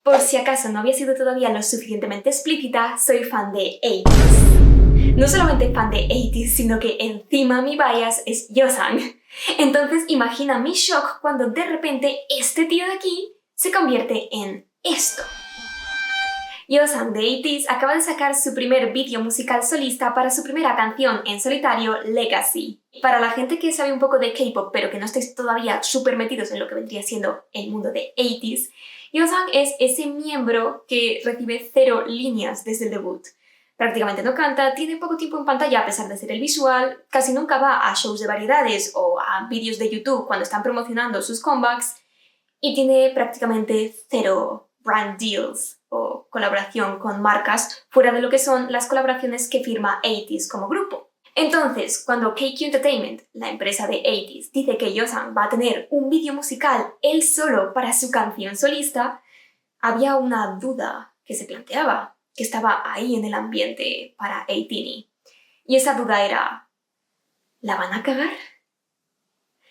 Por si acaso no había sido todavía lo suficientemente explícita, soy fan de 80s. No solamente fan de 80s, sino que encima mi bias es Yeosang. Entonces imagina mi shock cuando de repente este tío de aquí se convierte en esto. Yeosang de 80s acaba de sacar su primer vídeo musical solista para su primera canción en solitario, Legacy. Para la gente que sabe un poco de K-pop pero que no estáis todavía súper metidos en lo que vendría siendo el mundo de 80s, Yeosang es ese miembro que recibe 0 líneas desde el debut. Prácticamente no canta, tiene poco tiempo en pantalla a pesar de ser el visual, casi nunca va a shows de variedades o a vídeos de YouTube cuando están promocionando sus comebacks y tiene prácticamente 0 brand deals o colaboración con marcas fuera de lo que son las colaboraciones que firma 80s como grupo. Entonces, cuando KQ Entertainment, la empresa de 80s, dice que Yeosang va a tener un vídeo musical él solo para su canción solista, había una duda que se planteaba, que estaba ahí en el ambiente para 18. Y esa duda era, ¿la van a cagar?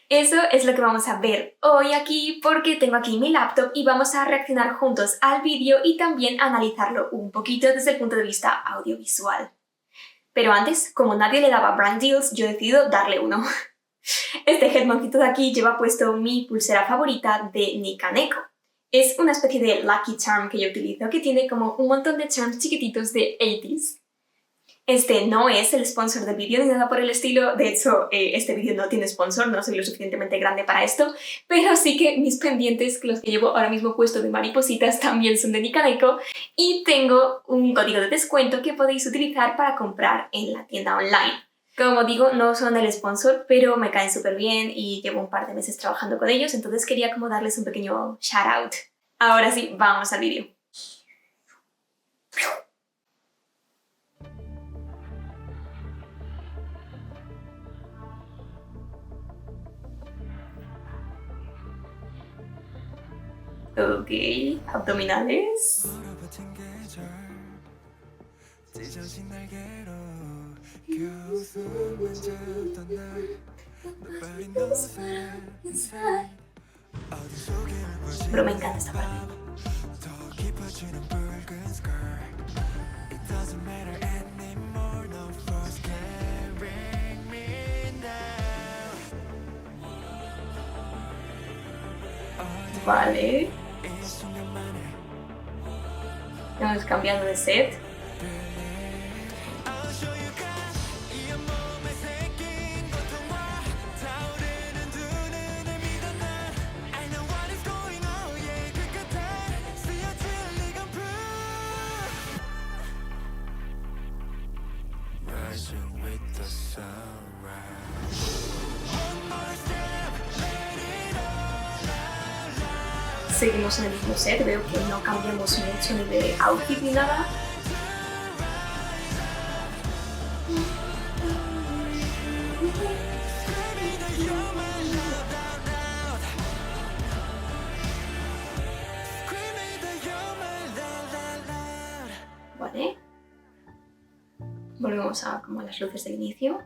Eso es lo que vamos a ver hoy aquí porque tengo aquí mi laptop y vamos a reaccionar juntos al vídeo y también analizarlo un poquito desde el punto de vista audiovisual. Pero antes, como nadie le daba brand deals, yo he decidido darle uno. Este headmoncito de aquí lleva puesto mi pulsera favorita de Nikaneko. Es una especie de lucky charm que yo utilizo que tiene como un montón de charms chiquititos de 80s. Este no es el sponsor del vídeo ni nada por el estilo, de hecho este vídeo no tiene sponsor, no soy lo suficientemente grande para esto, pero sí que mis pendientes, los que llevo ahora mismo puesto de maripositas, también son de Nikaneko y tengo un código de descuento que podéis utilizar para comprar en la tienda online. Como digo, no son el sponsor, pero me caen súper bien y llevo un par de meses trabajando con ellos, entonces quería como darles un pequeño shout out. Ahora sí, vamos al vídeo. Ok, abdominales. Pero me encanta esta parte. Vale. Estamos cambiando de set. Seguimos en el mismo set, veo que no cambiamos mucho ni de outfit ni nada. Vale. Volvemos a como las luces del inicio.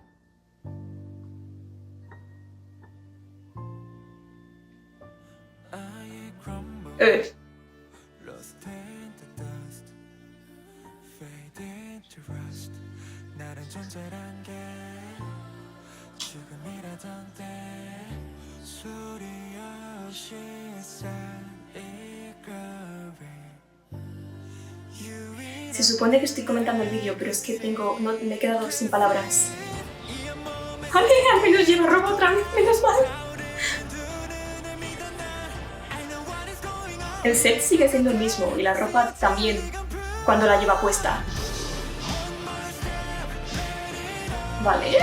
Se supone que estoy comentando el vídeo, pero es que me he quedado sin palabras. ¡Ale! Al menos llevo ropa otra vez, menos mal. El set sigue siendo el mismo y la ropa también, cuando la lleva puesta. Vale.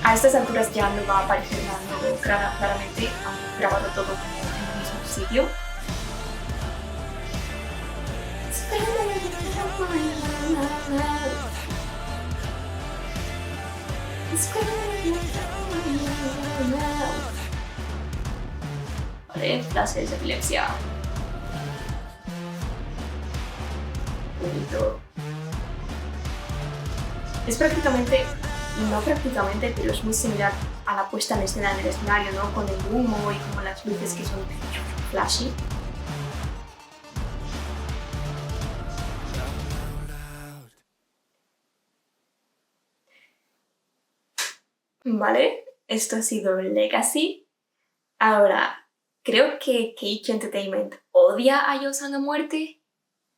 A estas alturas ya no va a aparecer nada nuevo, claramente han grabado todo en el mismo sitio. Vale, clases de epilepsia. Bonito. Es prácticamente, no prácticamente, pero es muy similar a la puesta en escena en el escenario, ¿no? Con el humo y como las luces que son flashy. ¿Vale? Esto ha sido Legacy. Ahora, creo que Keiichi Entertainment odia a Yosan a muerte.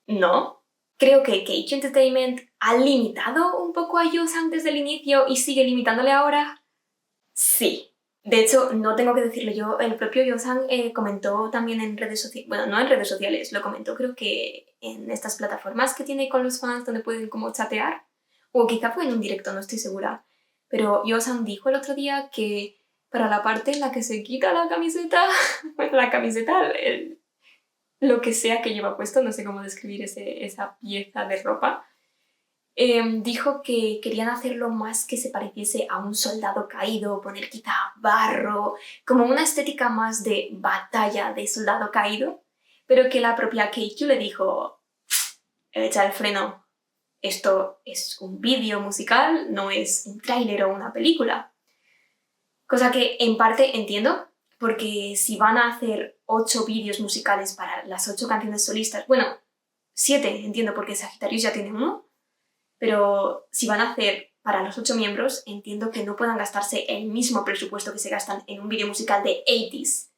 No. Creo que Keiichi Entertainment ha limitado un poco a Yosan desde el inicio y sigue limitándole ahora. Sí. De hecho, no tengo que decirlo yo, el propio Yosan comentó también en redes sociales, bueno, no en redes sociales, lo comentó creo que en estas plataformas que tiene con los fans donde pueden como chatear, o quizá fue en un directo, no estoy segura, pero Yosan dijo el otro día que para la parte en la que se quita la camiseta, bueno, la camiseta, lo que sea que lleva puesto, no sé cómo describir esa pieza de ropa, dijo que querían hacerlo más que se pareciese a un soldado caído, poner quizá barro, como una estética más de batalla de soldado caído, pero que la propia Keiichi le dijo, echa el freno, esto es un vídeo musical, no es un tráiler o una película. Cosa que en parte entiendo, porque si van a hacer 8 vídeos musicales para las 8 canciones solistas, bueno, 7 entiendo porque Sagittarius ya tiene uno, pero si van a hacer para los 8 miembros, entiendo que no puedan gastarse el mismo presupuesto que se gastan en un vídeo musical de 80s,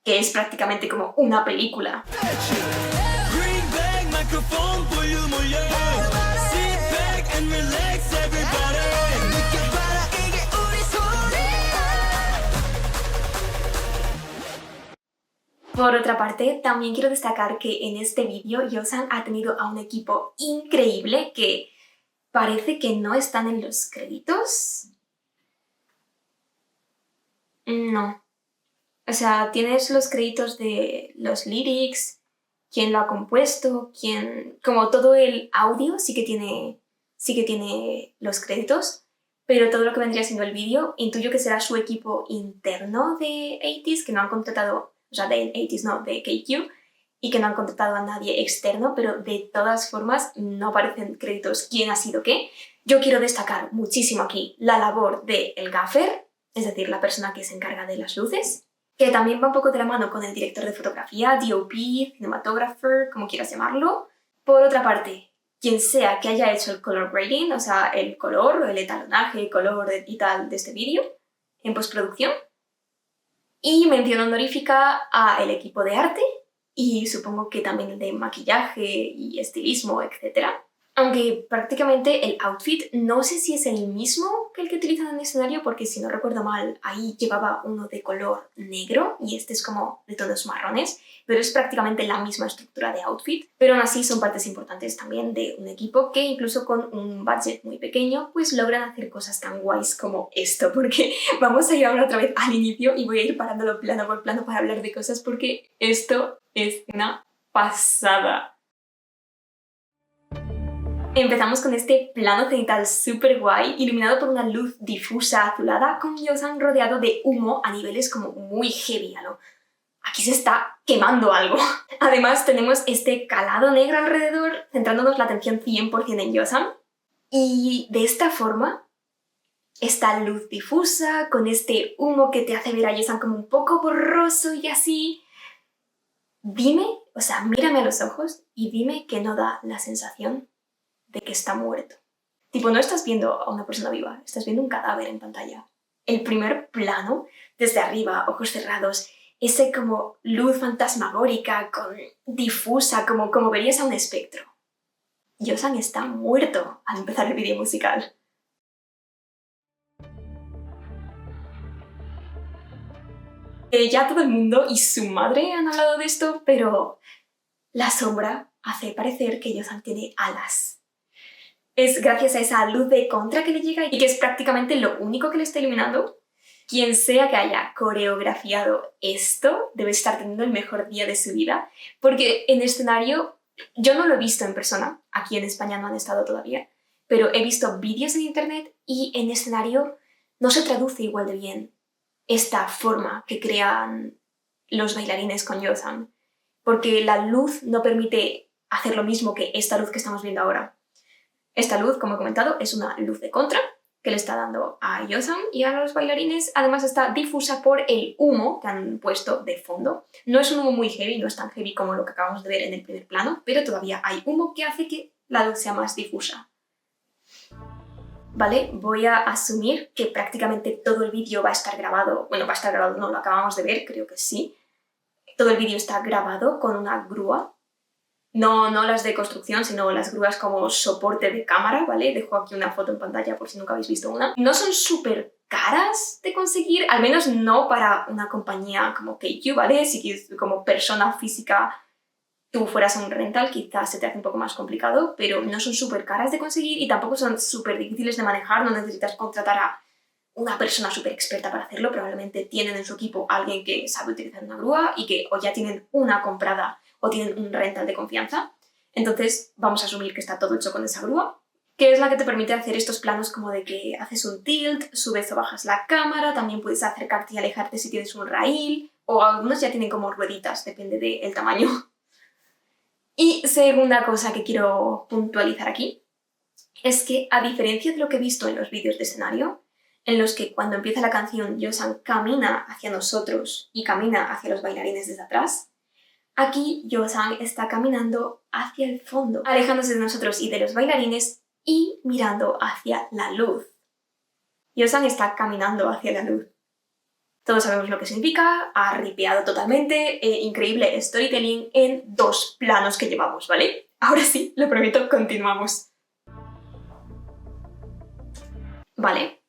que es prácticamente como una película. Por otra parte, también quiero destacar que en este vídeo Yosan ha tenido a un equipo increíble que parece que no están en los créditos. No. O sea, tienes los créditos de los lyrics, quién lo ha compuesto, como todo el audio sí que tiene los créditos, pero todo lo que vendría siendo el vídeo, intuyo que será su equipo interno de 80s, que no han contratado, o sea, de 80s no, de KQ, y que no han contratado a nadie externo, pero de todas formas no aparecen créditos quién ha sido qué. Yo quiero destacar muchísimo aquí la labor del gaffer, es decir, la persona que se encarga de las luces, que también va un poco de la mano con el director de fotografía, DOP, cinematographer, como quieras llamarlo. Por otra parte, quien sea que haya hecho el color grading, o sea, el color, el etalonaje, el color y tal de este vídeo en postproducción. Y mención honorífica al equipo de arte y supongo que también el de maquillaje y estilismo, etc. Aunque prácticamente el outfit no sé si es el mismo que el que utilizan en el escenario, porque si no recuerdo mal, ahí llevaba uno de color negro y este es como de tonos marrones, pero es prácticamente la misma estructura de outfit. Pero aún así son partes importantes también de un equipo que incluso con un budget muy pequeño pues logran hacer cosas tan guays como esto, porque vamos a ir ahora otra vez al inicio y voy a ir parándolo plano por plano para hablar de cosas porque esto es una pasada. Empezamos con este plano cenital súper guay, iluminado por una luz difusa azulada, con Yosan rodeado de humo a niveles como muy heavy, ¿no? Aquí se está quemando algo. Además tenemos este calado negro alrededor, centrándonos la atención 100% en Yosan. Y de esta forma, esta luz difusa, con este humo que te hace ver a Yosan como un poco borroso y así, dime, o sea, mírame a los ojos y dime que no da la sensación de que está muerto. Tipo, no estás viendo a una persona viva, estás viendo un cadáver en pantalla. El primer plano, desde arriba, ojos cerrados, ese como luz fantasmagórica, difusa, como verías a un espectro. Yosan está muerto al empezar el vídeo musical. Ya todo el mundo y su madre han hablado de esto, pero la sombra hace parecer que Yosan tiene alas. Es gracias a esa luz de contra que le llega y que es prácticamente lo único que le está iluminando. Quien sea que haya coreografiado esto debe estar teniendo el mejor día de su vida, porque en escenario, yo no lo he visto en persona, aquí en España no han estado todavía, pero he visto vídeos en internet y en escenario no se traduce igual de bien esta forma que crean los bailarines con Yosan, porque la luz no permite hacer lo mismo que esta luz que estamos viendo ahora. Esta luz, como he comentado, es una luz de contra que le está dando a Yosan y a los bailarines. Además está difusa por el humo que han puesto de fondo. No es un humo muy heavy, no es tan heavy como lo que acabamos de ver en el primer plano, pero todavía hay humo que hace que la luz sea más difusa. ¿vale? Voy a asumir que prácticamente todo el vídeo va a estar grabado. Bueno, va a estar grabado, no, lo acabamos de ver, creo que sí. Todo el vídeo está grabado con una grúa. No las de construcción, sino las grúas como soporte de cámara, ¿vale? Dejo aquí una foto en pantalla por si nunca habéis visto una. No son súper caras de conseguir, al menos no para una compañía como KQ, ¿vale? Si como persona física tú fueras a un rental, quizás se te hace un poco más complicado, pero no son súper caras de conseguir y tampoco son súper difíciles de manejar, no necesitas contratar a una persona súper experta para hacerlo, probablemente tienen en su equipo a alguien que sabe utilizar una grúa y que o ya tienen una comprada o tienen un rental de confianza. Entonces vamos a asumir que está todo hecho con esa grúa, que es la que te permite hacer estos planos como de que haces un tilt, subes o bajas la cámara, también puedes acercarte y alejarte si tienes un rail, o algunos ya tienen como rueditas, depende del tamaño. Y segunda cosa que quiero puntualizar aquí es que, a diferencia de lo que he visto en los vídeos de escenario, en los que cuando empieza la canción Yeosan camina hacia nosotros y camina hacia los bailarines desde atrás, aquí Yeosan está caminando hacia el fondo, alejándose de nosotros y de los bailarines y mirando hacia la luz. Yeosan está caminando hacia la luz. Todos sabemos lo que significa, ha ripeado totalmente, increíble storytelling en 2 planos que llevamos, ¿vale? Ahora sí, lo prometo, continuamos. Vale.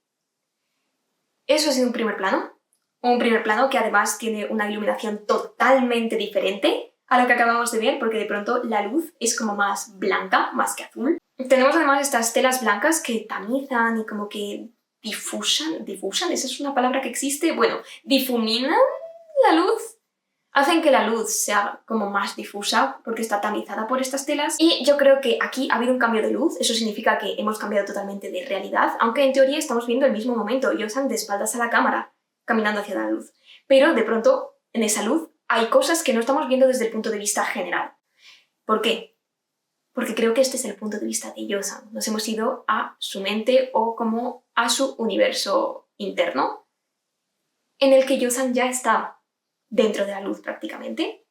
Eso ha sido un primer plano que además tiene una iluminación totalmente diferente a la que acabamos de ver, porque de pronto la luz es como más blanca, más que azul. Tenemos además estas telas blancas que tamizan y como que difusan, esa es una palabra que existe, bueno, difuminan la luz, hacen que la luz sea como más difusa porque está tamizada por estas telas y yo creo que aquí ha habido un cambio de luz, eso significa que hemos cambiado totalmente de realidad, aunque en teoría estamos viendo el mismo momento, Yeosan de espaldas a la cámara, caminando hacia la luz, pero de pronto en esa luz hay cosas que no estamos viendo desde el punto de vista general. ¿Por qué? Porque creo que este es el punto de vista de Yeosan. Nos hemos ido a su mente o como a su universo interno, en el que Yeosan ya está dentro de la luz prácticamente.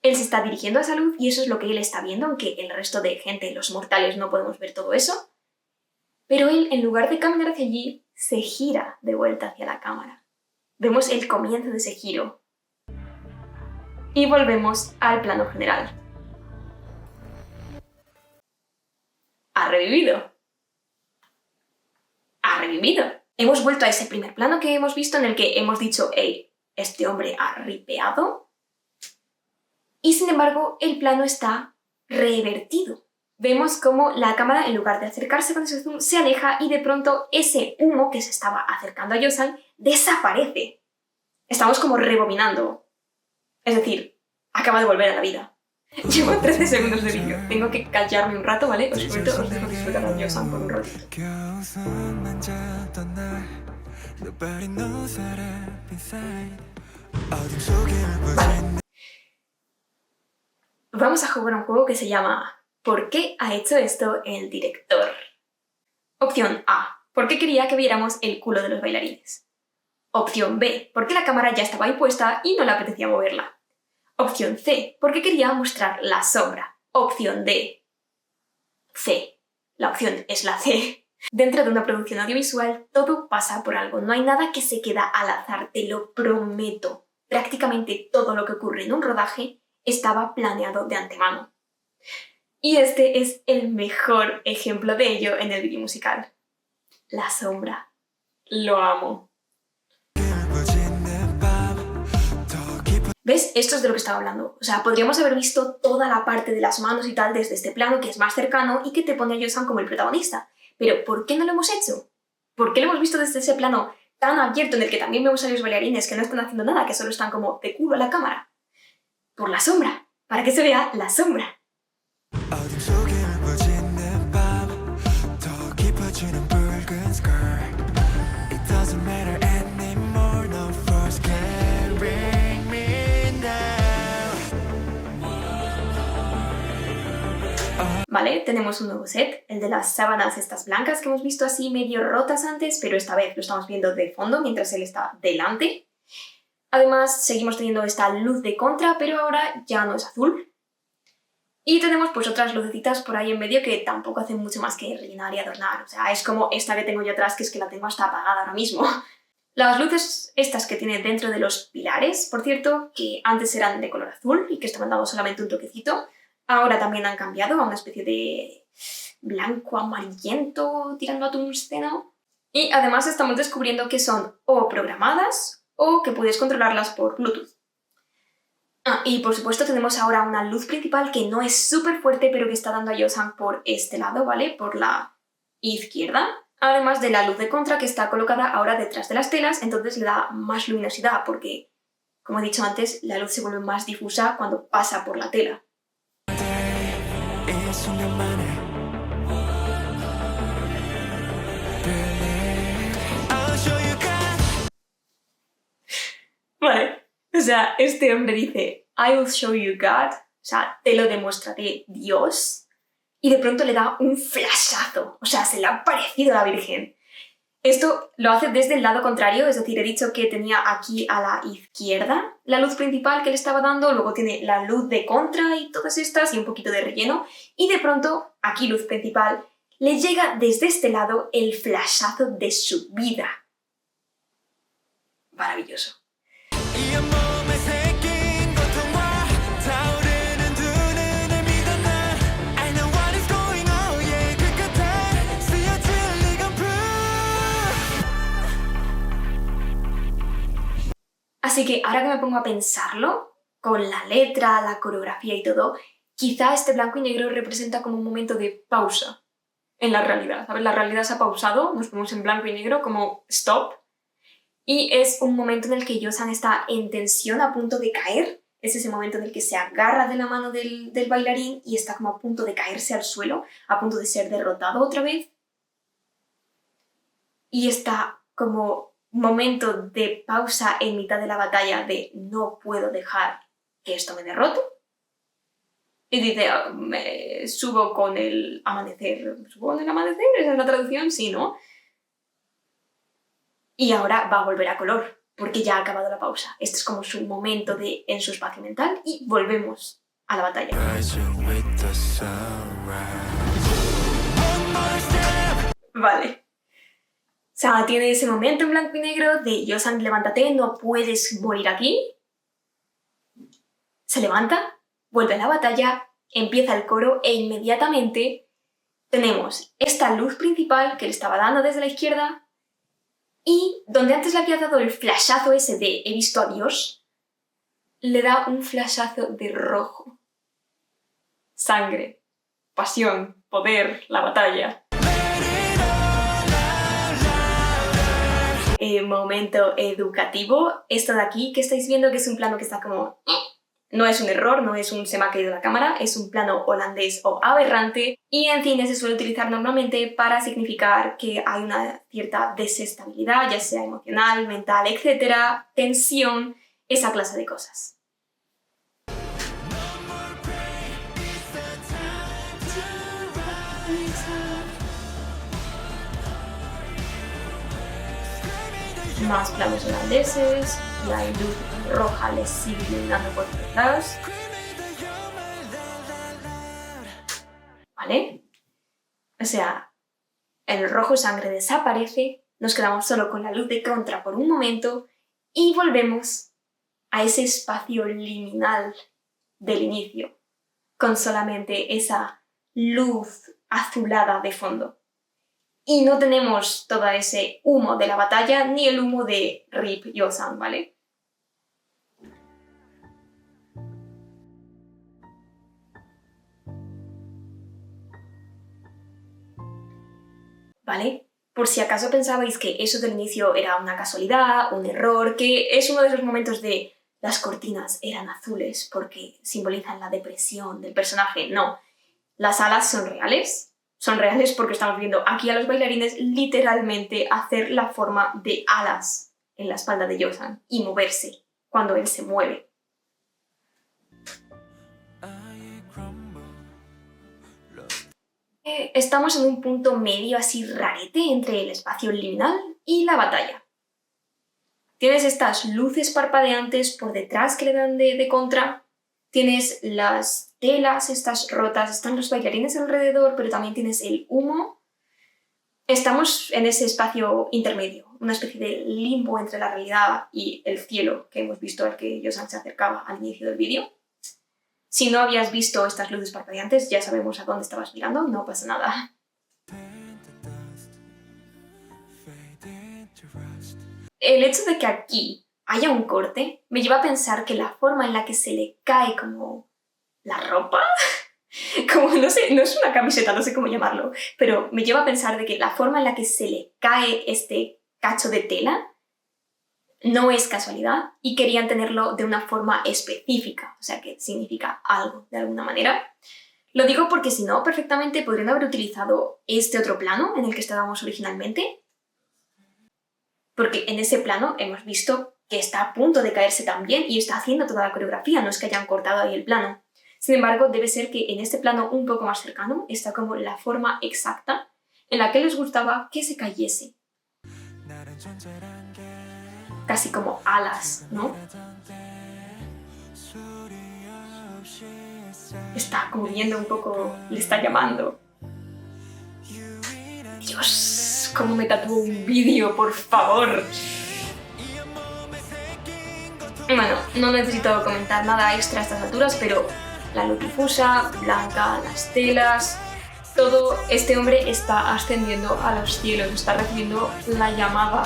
Él se está dirigiendo a esa luz y eso es lo que él está viendo, aunque el resto de gente, los mortales, no podemos ver todo eso. Pero él, en lugar de caminar hacia allí, se gira de vuelta hacia la cámara. Vemos el comienzo de ese giro. Y volvemos al plano general. Ha revivido. Ha revivido. Hemos vuelto a ese primer plano que hemos visto en el que hemos dicho, hey, este hombre ha ripeado. Y sin embargo, el plano está revertido. Vemos cómo la cámara, en lugar de acercarse con ese zoom, se aleja y de pronto ese humo que se estaba acercando a Yeosan desaparece. Estamos como rebobinando. Es decir, acaba de volver a la vida. Llevo 13 segundos de vídeo. Tengo que callarme un rato, ¿vale? Os prometo, os dejo disfrutar a Yeosan por un ratito. Vale. Vamos a jugar un juego que se llama ¿Por qué ha hecho esto el director? Opción A. Porque quería que viéramos el culo de los bailarines. Opción B. Porque la cámara ya estaba ahí puesta y no le apetecía moverla. Opción C, porque quería mostrar la sombra. Opción D. C. La opción es la C. Dentro de una producción audiovisual todo pasa por algo, no hay nada que se queda al azar, te lo prometo. Prácticamente todo lo que ocurre en un rodaje estaba planeado de antemano. Y este es el mejor ejemplo de ello en el vídeo musical. La sombra. Lo amo. ¿Ves? Esto es de lo que estaba hablando. O sea, podríamos haber visto toda la parte de las manos y tal desde este plano que es más cercano y que te pone a Yeosan como el protagonista. Pero ¿por qué no lo hemos hecho? ¿Por qué lo hemos visto desde ese plano tan abierto en el que también vemos a los bailarines que no están haciendo nada, que solo están como de culo a la cámara? Por la sombra. Para que se vea la sombra. ¿Vale? Tenemos un nuevo set, el de las sábanas estas blancas que hemos visto así medio rotas antes, pero esta vez lo estamos viendo de fondo mientras él está delante. Además, seguimos teniendo esta luz de contra, pero ahora ya no es azul. Y tenemos pues otras lucecitas por ahí en medio que tampoco hacen mucho más que rellenar y adornar. O sea, es como esta que tengo yo atrás, que es que la tengo hasta apagada ahora mismo. Las luces estas que tiene dentro de los pilares, por cierto, que antes eran de color azul y que estaban dando solamente un toquecito, ahora también han cambiado a una especie de blanco amarillento tirando a tungsteno. Y además estamos descubriendo que son o programadas o que puedes controlarlas por Bluetooth. Y por supuesto tenemos ahora una luz principal que no es súper fuerte, pero que está dando a Yosan por este lado, ¿vale? Por la izquierda. Además de la luz de contra que está colocada ahora detrás de las telas, entonces le da más luminosidad porque, como he dicho antes, la luz se vuelve más difusa cuando pasa por la tela. Vale, o sea, este hombre dice I'll show you God, o sea, te lo demostraré Dios, y de pronto le da un flashazo, o sea, se le ha parecido a la Virgen. Esto lo hace desde el lado contrario, es decir, he dicho que tenía aquí a la izquierda la luz principal que le estaba dando, luego tiene la luz de contra y todas estas y un poquito de relleno, y de pronto, aquí luz principal, le llega desde este lado el flashazo de su vida. Maravilloso. Así que ahora que me pongo a pensarlo, con la letra, la coreografía y todo, quizá este blanco y negro representa como un momento de pausa en la realidad. ¿Sabes? La realidad se ha pausado, nos ponemos en blanco y negro como stop, y es un momento en el que Yosan está en tensión, a punto de caer. Es ese momento en el que se agarra de la mano del bailarín y está como a punto de caerse al suelo, a punto de ser derrotado otra vez. Y está como momento de pausa en mitad de la batalla de no puedo dejar que esto me derrote. Y dice, me subo con el amanecer. ¿Subo con el amanecer? ¿Esa es la traducción? Sí, ¿no? Y ahora va a volver a color, porque ya ha acabado la pausa. Este es como su momento en su espacio mental y volvemos a la batalla. Vale. O sea, tiene ese momento en blanco y negro de Yosan, levántate, no puedes morir aquí. Se levanta, vuelve a la batalla, empieza el coro e inmediatamente tenemos esta luz principal que le estaba dando desde la izquierda y donde antes le había dado el flashazo ese de he visto a Dios, le da un flashazo de rojo. Sangre, pasión, poder, la batalla. Momento educativo. Esto de aquí que estáis viendo que es un plano que está como... No es un error, no es un se me ha caído la cámara, es un plano holandés o aberrante y en cine se suele utilizar normalmente para significar que hay una cierta desestabilidad, ya sea emocional, mental, etcétera, tensión, esa clase de cosas. Más planos holandeses, la luz roja les sigue iluminando por detrás. ¿Vale? O sea, el rojo sangre desaparece, nos quedamos solo con la luz de contra por un momento y volvemos a ese espacio liminal del inicio, con solamente esa luz azulada de fondo. Y no tenemos todo ese humo de la batalla ni el humo de Rip Yosan, ¿vale? ¿Vale? Por si acaso pensabais que eso del inicio era una casualidad, un error, que es uno de esos momentos de las cortinas eran azules porque simbolizan la depresión del personaje. No, las alas son reales. Son reales porque estamos viendo aquí a los bailarines literalmente hacer la forma de alas en la espalda de Yosan y moverse cuando él se mueve. Estamos en un punto medio así rarete entre el espacio liminal y la batalla. Tienes estas luces parpadeantes por detrás que le dan de contra tienes las telas estas rotas, están los bailarines alrededor, pero también tienes el humo. Estamos en ese espacio intermedio, una especie de limbo entre la realidad y el cielo que hemos visto al que Yosan se acercaba al inicio del vídeo. Si no habías visto estas luces parpadeantes, ya sabemos a dónde estabas mirando, no pasa nada. El hecho de que aquí haya un corte me lleva a pensar que la forma en la que se le cae como la ropa, como no sé, no es una camiseta, no sé cómo llamarlo, pero me lleva a pensar de que la forma en la que se le cae este cacho de tela no es casualidad y querían tenerlo de una forma específica, o sea que significa algo de alguna manera. Lo digo porque si no, perfectamente podrían haber utilizado este otro plano en el que estábamos originalmente, porque en ese plano hemos visto que está a punto de caerse también y está haciendo toda la coreografía, no es que hayan cortado ahí el plano. Sin embargo, debe ser que en este plano un poco más cercano está como la forma exacta en la que les gustaba que se cayese. Casi como alas, ¿no? Está como viendo un poco, le está llamando. Dios, cómo me tatúo un vídeo, por favor. Bueno, no necesito comentar nada extra a estas alturas, pero la luz difusa, blanca, las telas, todo este hombre está ascendiendo a los cielos, está recibiendo la llamada.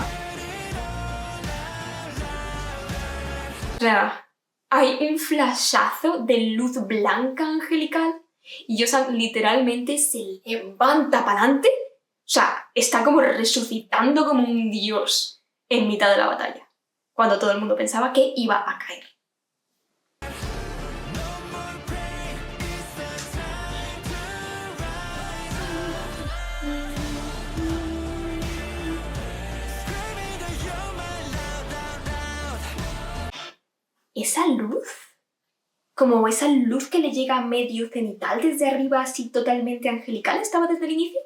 O sea, hay un flashazo de luz blanca angelical y Yosan literalmente se levanta para adelante. O sea, está como resucitando como un dios en mitad de la batalla, cuando todo el mundo pensaba que iba a caer. ¿Esa luz? Como esa luz que le llega a medio cenital desde arriba, así totalmente angelical, ¿estaba desde el inicio?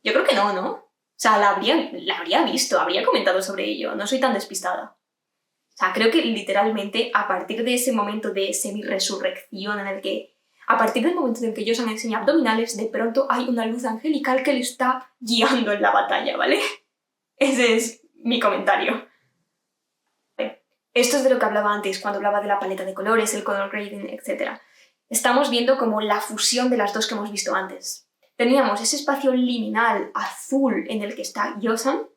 Yo creo que no, ¿no? O sea, la habría visto, habría comentado sobre ello, no soy tan despistada. O sea, creo que literalmente a partir de ese momento de semi-resurrección en el que... A partir del momento en el que ellos han enseñado abdominales, de pronto hay una luz angelical que le está guiando en la batalla, ¿vale? Ese es mi comentario. Esto es de lo que hablaba antes, cuando hablaba de la paleta de colores, el color grading, etc. Estamos viendo como la fusión de las dos que hemos visto antes. Teníamos ese espacio liminal azul en el que está Yosan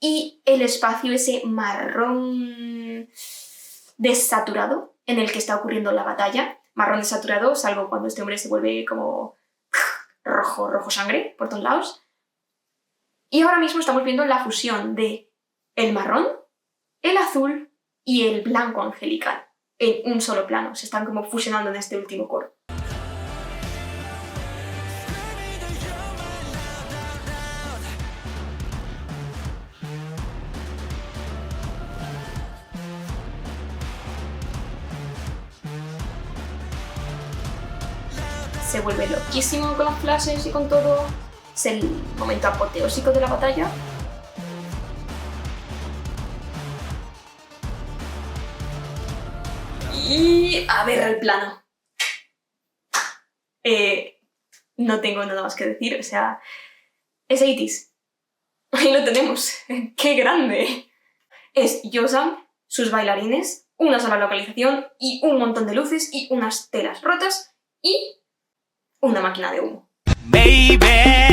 y el espacio ese marrón desaturado en el que está ocurriendo la batalla. Marrón desaturado, salvo cuando este hombre se vuelve como rojo sangre por todos lados. Y ahora mismo estamos viendo la fusión de el marrón, el azul y el blanco angelical en un solo plano. Se están como fusionando en este último coro. Se vuelve loquísimo con las flashes y con todo. Es el momento apoteósico de la batalla. Y a ver el plano. No tengo nada más que decir, o sea, es 80s. Ahí lo tenemos. ¡Qué grande! Es Yosan, sus bailarines, una sola localización y un montón de luces y unas telas rotas y una máquina de humo. Baby.